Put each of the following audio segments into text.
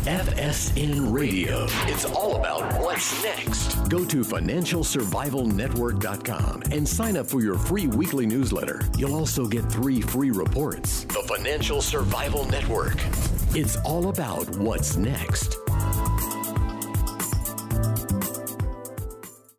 FSN Radio. It's all about what's next. Go to financialsurvivalnetwork.com and sign up for your free weekly newsletter. You'll also get 3 free reports. The Financial Survival Network. It's all about what's next.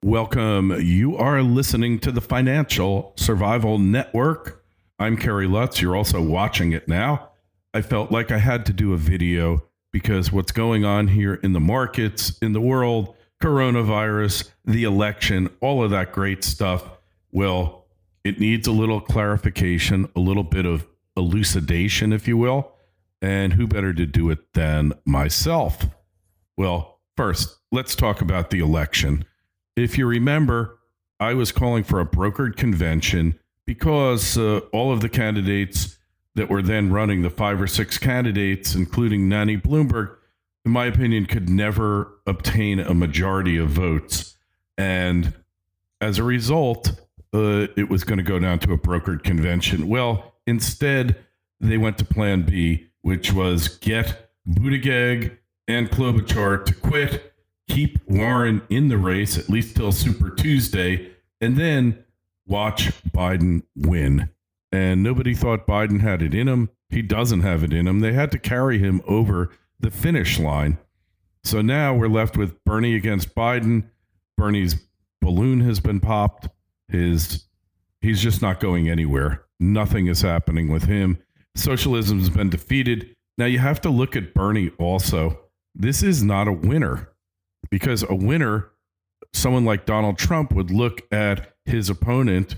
Welcome. You are listening to the Financial Survival Network. I'm Kerry Lutz. You're also watching it now. I felt like I had to do a video because what's going on here in the markets, in the world, coronavirus, the election, all of that great stuff, well, it needs a little clarification, a little bit of elucidation, if you will. And who better to do it than myself? Well, first, let's talk about the election. If you remember, I was calling for a brokered convention because all of the candidates that were then running, the 5 or 6 candidates, including Nanny Bloomberg, in my opinion, could never obtain a majority of votes. And as a result, it was going to go down to a brokered convention. Well, instead, they went to Plan B, which was get Buttigieg and Klobuchar to quit, keep Warren in the race, at least till Super Tuesday, and then watch Biden win. And nobody thought Biden had it in him. He doesn't have it in him. They had to carry him over the finish line. So now we're left with Bernie against Biden. Bernie's balloon has been popped. He's just not going anywhere. Nothing is happening with him. Socialism has been defeated. Now you have to look at Bernie also. This is not a winner, because a winner, someone like Donald Trump, would look at his opponent,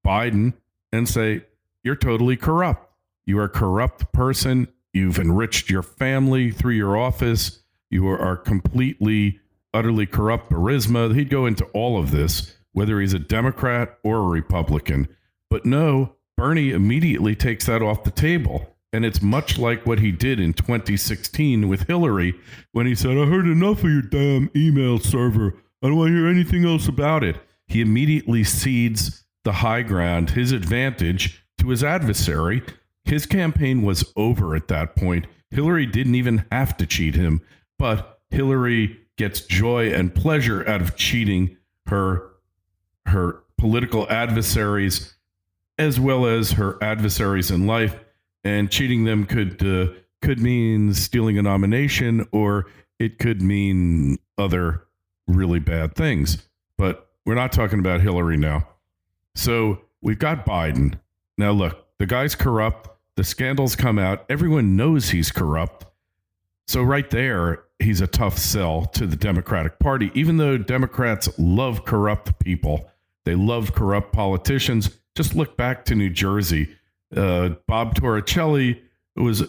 Biden, and say, you're totally corrupt. You are a corrupt person. You've enriched your family through your office. You are completely, utterly corrupt. Burisma. He'd go into all of this, whether he's a Democrat or a Republican. But no, Bernie immediately takes that off the table. And it's much like what he did in 2016 with Hillary, when he said, I heard enough of your damn email server. I don't want to hear anything else about it. He immediately cedes the high ground, his advantage, to his adversary. His campaign was over at that point. Hillary didn't even have to cheat him, but Hillary gets joy and pleasure out of cheating her political adversaries, as well as her adversaries in life. And cheating them could mean stealing a nomination, or it could mean other really bad things. But we're not talking about Hillary now. So we've got Biden. Now, look, the guy's corrupt. The scandals come out. Everyone knows he's corrupt. So right there, he's a tough sell to the Democratic Party, even though Democrats love corrupt people. They love corrupt politicians. Just look back to New Jersey. Bob Torricelli was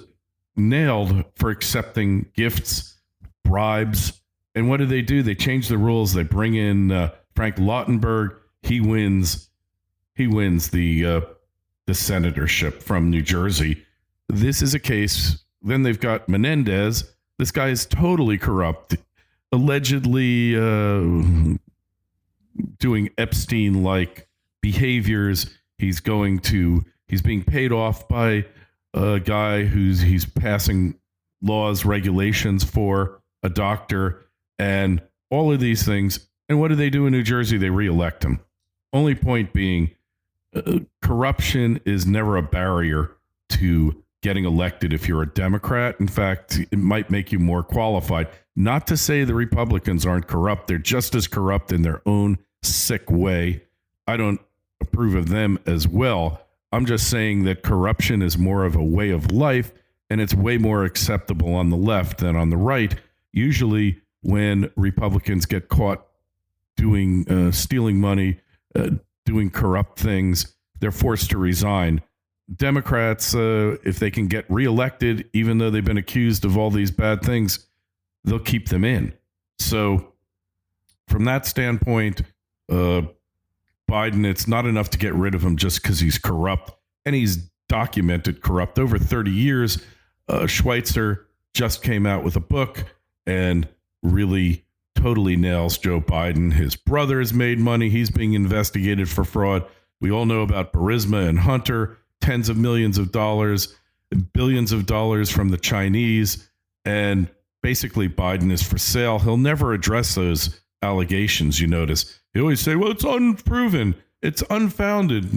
nailed for accepting gifts, bribes. And what do? They change the rules. They bring in Frank Lautenberg. He wins the senatorship from New Jersey. This is a case. Then they've got Menendez. This guy is totally corrupt, allegedly doing Epstein-like behaviors. He's being paid off by a guy he's passing laws, regulations for, a doctor, and all of these things. And what do they do in New Jersey? They reelect him. Only point being, corruption is never a barrier to getting elected if you're a Democrat. In fact, it might make you more qualified. Not to say the Republicans aren't corrupt. They're just as corrupt in their own sick way. I don't approve of them as well. I'm just saying that corruption is more of a way of life, and it's way more acceptable on the left than on the right. Usually when Republicans get caught doing stealing money, doing corrupt things, they're forced to resign. Democrats, if they can get reelected, even though they've been accused of all these bad things, they'll keep them in. So from that standpoint, Biden, it's not enough to get rid of him just because he's corrupt. And he's documented corrupt over 30 years. Schweitzer just came out with a book and really totally nails Joe Biden. His brother has made money. He's being investigated for fraud. We all know about Burisma and Hunter, tens of millions of dollars, billions of dollars from the Chinese. And basically Biden is for sale. He'll never address those allegations, you notice. He always say, well, it's unproven. It's unfounded.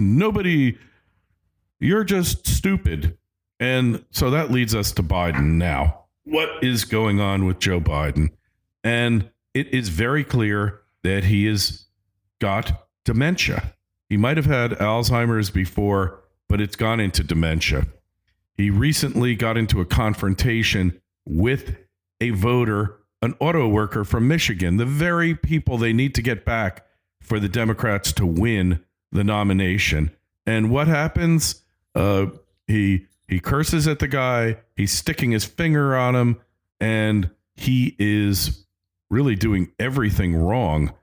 You're just stupid. And so that leads us to Biden now. What is going on with Joe Biden? And it is very clear that he has got dementia. He might have had Alzheimer's before, but it's gone into dementia. He recently got into a confrontation with a voter, an auto worker from Michigan, the very people they need to get back for the Democrats to win the nomination. And what happens? He curses at the guy. He's sticking his finger on him, and he is really doing everything wrong.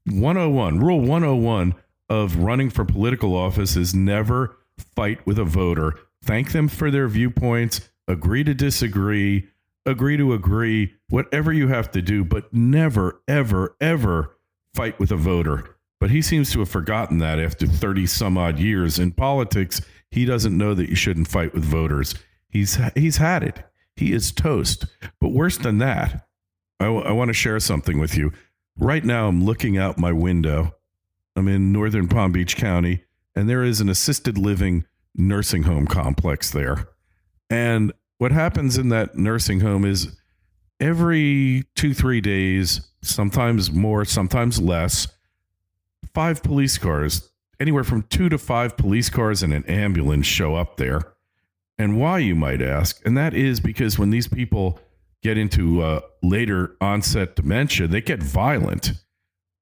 Rule 101 of running for political office is never fight with a voter. Thank them for their viewpoints, agree to disagree, agree to agree, whatever you have to do, but never, ever, ever fight with a voter. But he seems to have forgotten that after 30 some odd years in politics. He doesn't know that you shouldn't fight with voters. He's had it. He is toast. But worse than that, I want to share something with you. Right now, I'm looking out my window. I'm in northern Palm Beach County, and there is an assisted living nursing home complex there. And what happens in that nursing home is every 2-3 days, sometimes more, sometimes less, 5 police cars, anywhere from 2 to 5 police cars and an ambulance show up there. And why, you might ask? And that is because when these people get into later onset dementia, they get violent.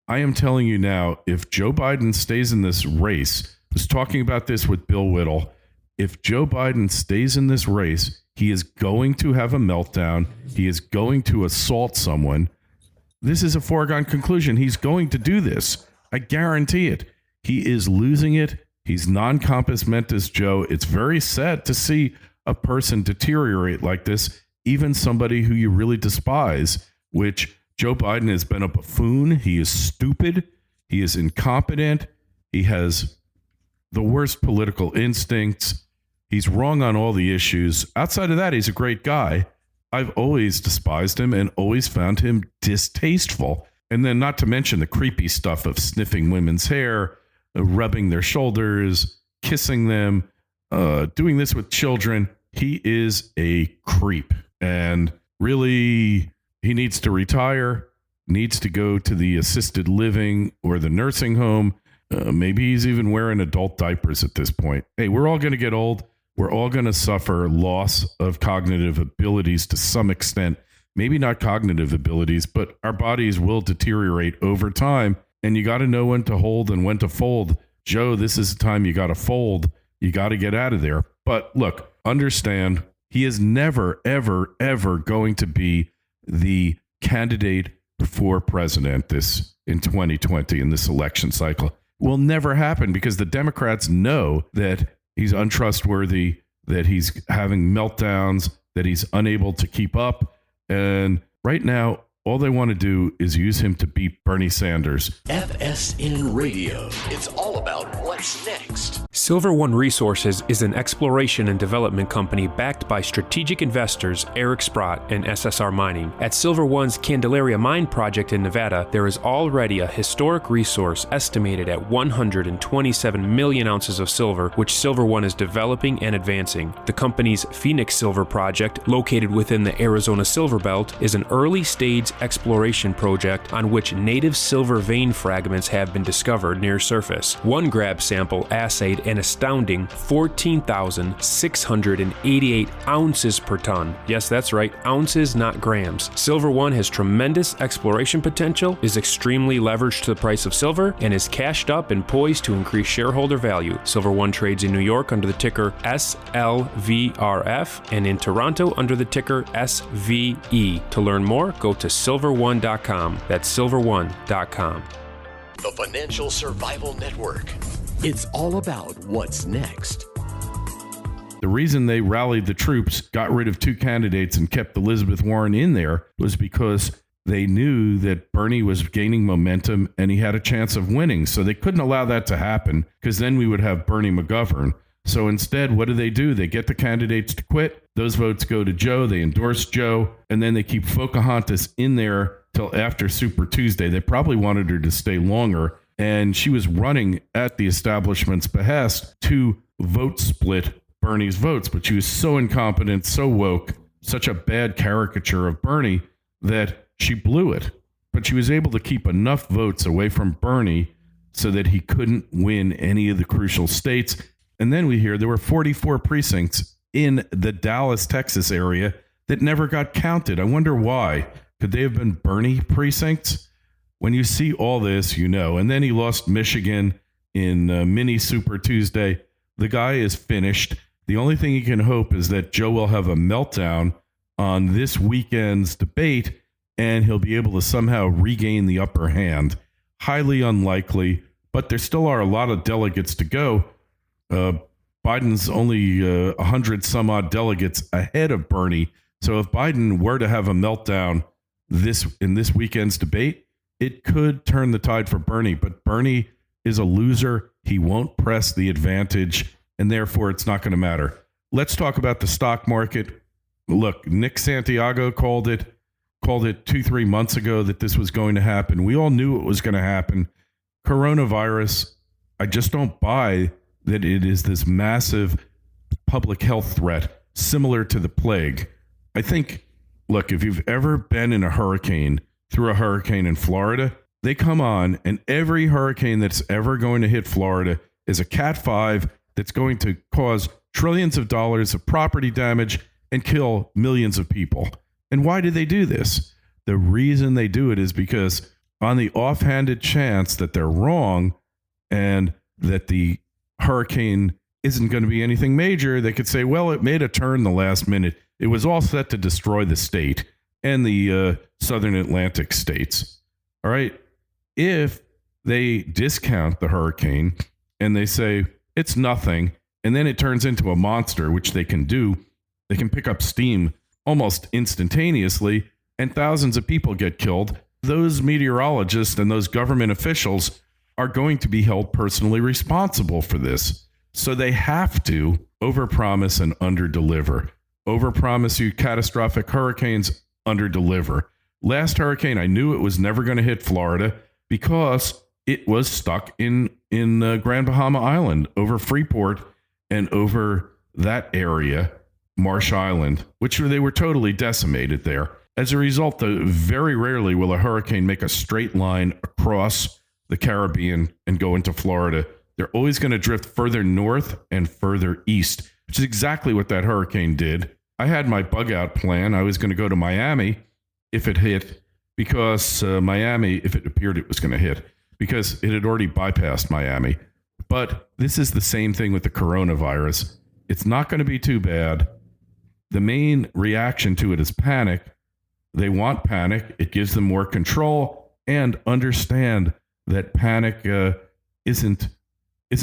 I am telling you now, if Joe Biden stays in this race, I was talking about this with Bill Whittle, if Joe Biden stays in this race, he is going to have a meltdown. He is going to assault someone. This is a foregone conclusion. He's going to do this. I guarantee it. He is losing it. He's non-compos mentis, Joe. It's very sad to see a person deteriorate like this, even somebody who you really despise, which Joe Biden has been a buffoon. He is stupid. He is incompetent. He has the worst political instincts. He's wrong on all the issues. Outside of that, he's a great guy. I've always despised him and always found him distasteful. And then not to mention the creepy stuff of sniffing women's hair, rubbing their shoulders, kissing them, doing this with children. He is a creep. And really, he needs to retire, needs to go to the assisted living or the nursing home. Maybe he's even wearing adult diapers at this point. Hey, we're all going to get old. We're all going to suffer loss of cognitive abilities to some extent. Maybe not cognitive abilities, but our bodies will deteriorate over time. And you got to know when to hold and when to fold. Joe, this is the time you got to fold. You got to get out of there. But look, understand, he is never, ever, ever going to be the candidate for president in 2020 in this election cycle. Will never happen because the Democrats know that he's untrustworthy, that he's having meltdowns, that he's unable to keep up. And right now, all they want to do is use him to beat Bernie Sanders. FSN Radio. It's all about what's next. Silver One Resources is an exploration and development company backed by strategic investors Eric Sprott and SSR Mining. At Silver One's Candelaria Mine project in Nevada, there is already a historic resource estimated at 127 million ounces of silver, which Silver One is developing and advancing. The company's Phoenix Silver project, located within the Arizona Silver Belt, is an early-stage exploration project on which native silver vein fragments have been discovered near surface. One grab sample assayed an astounding 14,688 ounces per ton. Yes, that's right, ounces, not grams. Silver One has tremendous exploration potential, is extremely leveraged to the price of silver, and is cashed up and poised to increase shareholder value. Silver One trades in New York under the ticker SLVRF and in Toronto under the ticker SVE. To learn more, go to silverone.com. That's silverone.com. The Financial Survival Network. It's all about what's next. The reason they rallied the troops, got rid of 2 candidates, and kept Elizabeth Warren in there was because they knew that Bernie was gaining momentum and he had a chance of winning. So they couldn't allow that to happen because then we would have Bernie McGovern. So instead, what do? They get the candidates to quit. Those votes go to Joe. They endorse Joe. And then they keep Pocahontas in there till after Super Tuesday. They probably wanted her to stay longer. And she was running at the establishment's behest to vote split Bernie's votes. But she was so incompetent, so woke, such a bad caricature of Bernie that she blew it. But she was able to keep enough votes away from Bernie so that he couldn't win any of the crucial states. And then we hear there were 44 precincts in the Dallas, Texas area that never got counted. I wonder why. Could they have been Bernie precincts? When you see all this, you know. And then he lost Michigan in mini Super Tuesday. The guy is finished. The only thing he can hope is that Joe will have a meltdown on this weekend's debate and he'll be able to somehow regain the upper hand. Highly unlikely, but there still are a lot of delegates to go. Biden's only 100 some odd delegates ahead of Bernie. So if Biden were to have a meltdown in this weekend's debate, it could turn the tide for Bernie. But Bernie is a loser. He won't press the advantage, and therefore it's not going to matter. Let's talk about the stock market. Look, Nick Santiago called it 2-3 months ago that this was going to happen. We all knew it was going to happen. Coronavirus, I just don't buy that it is this massive public health threat similar to the plague. I think, look, if you've ever been in through a hurricane in Florida, they come on, and every hurricane that's ever going to hit Florida is a Cat 5 that's going to cause trillions of dollars of property damage and kill millions of people. And why do they do this? The reason they do it is because on the offhanded chance that they're wrong and that the hurricane isn't going to be anything major, they could say, well, it made a turn the last minute. It was all set to destroy the state and the southern Atlantic states. All right. If they discount the hurricane and they say it's nothing, and then it turns into a monster, which they can do, they can pick up steam almost instantaneously, and thousands of people get killed. Those meteorologists and those government officials are going to be held personally responsible for this. So they have to overpromise and underdeliver. Overpromise you catastrophic hurricanes, underdeliver. Last hurricane, I knew it was never going to hit Florida because it was stuck in Grand Bahama Island over Freeport and over that area, Marsh Island, which they were totally decimated there. As a result, very rarely will a hurricane make a straight line across the Caribbean and go into Florida. They're always going to drift further north and further east, which is exactly what that hurricane did. I had my bug out plan. I was going to go to Miami if it hit, because Miami, if it appeared it was going to hit, because it had already bypassed Miami. But this is the same thing with the coronavirus. It's not going to be too bad. The main reaction to it is panic. They want panic. It gives them more control, and understand that panic isn't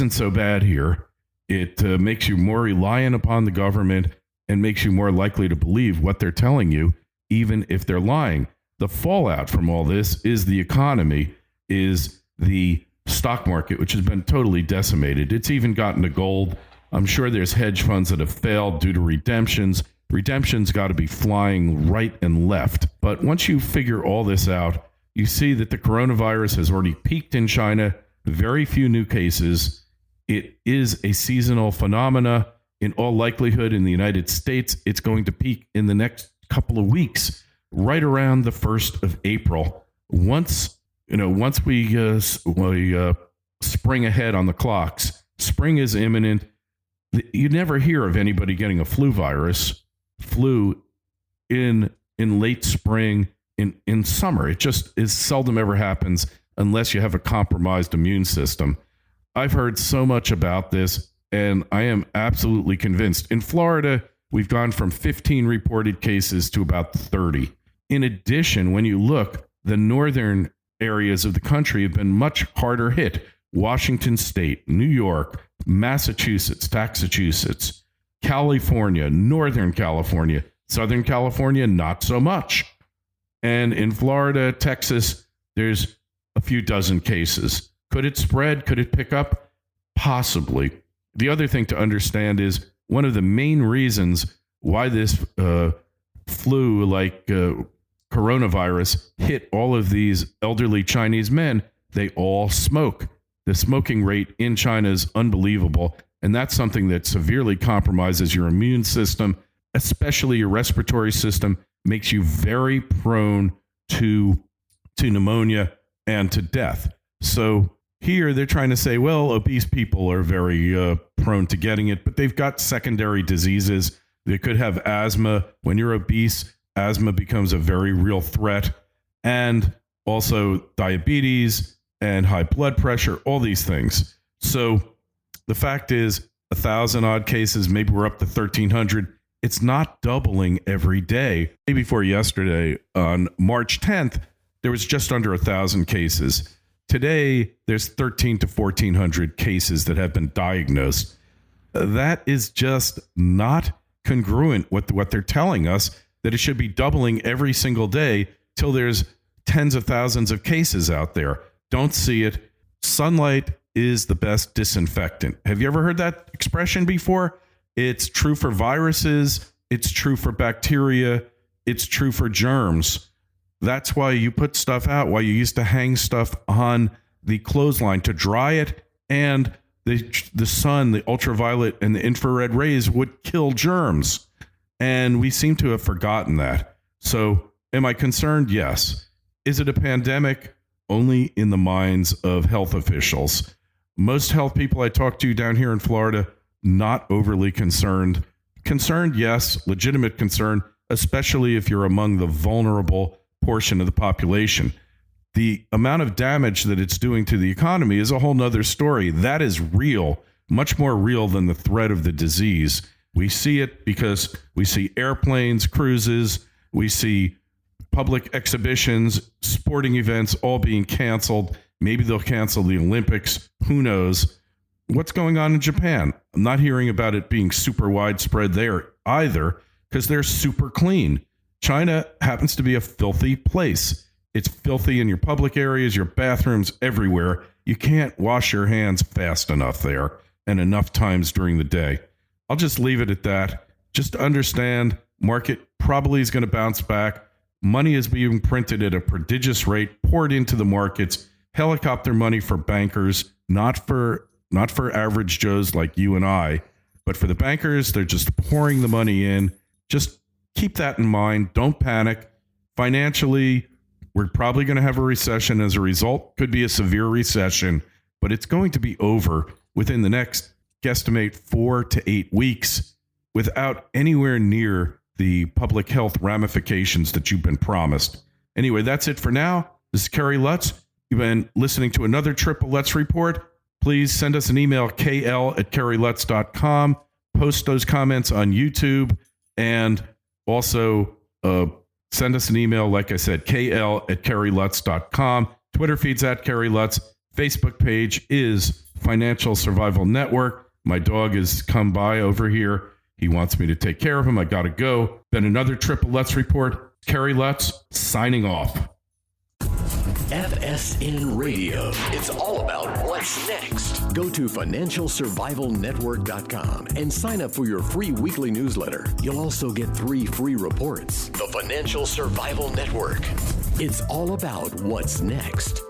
so bad here. It makes you more reliant upon the government and makes you more likely to believe what they're telling you, even if they're lying. The fallout from all this is the economy, is the stock market, which has been totally decimated. It's even gotten to gold. I'm sure there's hedge funds that have failed due to redemptions. Redemptions got to be flying right and left. But once you figure all this out, you see that the coronavirus has already peaked in China. Very few new cases. It is a seasonal phenomena. In all likelihood, in the United States, it's going to peak in the next couple of weeks, right around the 1st of April. Once we spring ahead on the clocks, spring is imminent. You never hear of anybody getting a flu in late spring, in summer. It just is seldom ever happens unless you have a compromised immune system. I've heard so much about this, and I am absolutely convinced. In Florida, we've gone from 15 reported cases to about 30. In addition, when you look, the northern areas of the country have been much harder hit. Washington State, New York, Massachusetts, California, Northern California, Southern California, not so much. And in Florida, Texas, there's a few dozen cases. Could it spread? Could it pick up? Possibly. the other thing to understand is one of the main reasons why this flu, like coronavirus, hit all of these elderly Chinese men. They all smoke. The smoking rate in China is unbelievable. And that's something that severely compromises your immune system, especially your respiratory system, makes you very prone to pneumonia and to death. So here they're trying to say, well, obese people are very prone to getting it, but they've got secondary diseases. They could have asthma. When you're obese, asthma becomes a very real threat. And also diabetes and high blood pressure, all these things. So the fact is 1,000 odd cases, maybe we're up to 1,300. It's not doubling every day. Day before yesterday, on March 10th, there was just under 1,000 cases. Today, there's 1,300 to 1,400 cases that have been diagnosed. That is just not congruent with what they're telling us, that it should be doubling every single day till there's tens of thousands of cases out there. Don't see it. Sunlight is the best disinfectant. Have you ever heard that expression before? It's true for viruses. It's true for bacteria. It's true for germs. That's why you put stuff out, why you used to hang stuff on the clothesline to dry it, and the sun, the ultraviolet and the infrared rays would kill germs. And we seem to have forgotten that. So am I concerned? Yes. Is it a pandemic? Only in the minds of health officials. Most health people I talk to down here in Florida, not overly concerned. Concerned, yes, legitimate concern, especially if you're among the vulnerable portion of the population. The amount of damage that it's doing to the economy is a whole nother story. That is real, much more real than the threat of the disease. We see it because we see airplanes, cruises, we see public exhibitions, sporting events all being canceled. Maybe they'll cancel the Olympics. Who knows? What's going on in Japan? I'm not hearing about it being super widespread there either because they're super clean. China happens to be a filthy place. It's filthy in your public areas, your bathrooms, everywhere. You can't wash your hands fast enough there and enough times during the day. I'll just leave it at that. Just understand, market probably is going to bounce back. Money is being printed at a prodigious rate, poured into the markets, helicopter money for bankers, not for average Joes like you and I, but for the bankers. They're just pouring the money in. Just keep that in mind. Don't panic. Financially, we're probably going to have a recession as a result. Could be a severe recession, but it's going to be over within the next, guesstimate, 4 to 8 weeks without anywhere near the public health ramifications that you've been promised. Anyway, that's it for now. This is Kerry Lutz. You've been listening to another Triple Lutz Report. Please send us an email, kl@kerrylutz.com. Post those comments on YouTube, and also send us an email, like I said, kl@kerrylutz.com. Twitter feed's @KerryLutz. Facebook page is Financial Survival Network. My dog has come by over here. He wants me to take care of him. I got to go. Been another Triple Lutz Report. Kerry Lutz signing off. FSN Radio. It's all about what's next. Go to financialsurvivalnetwork.com and sign up for your free weekly newsletter. You'll also get 3 free reports. The Financial Survival Network. It's all about what's next.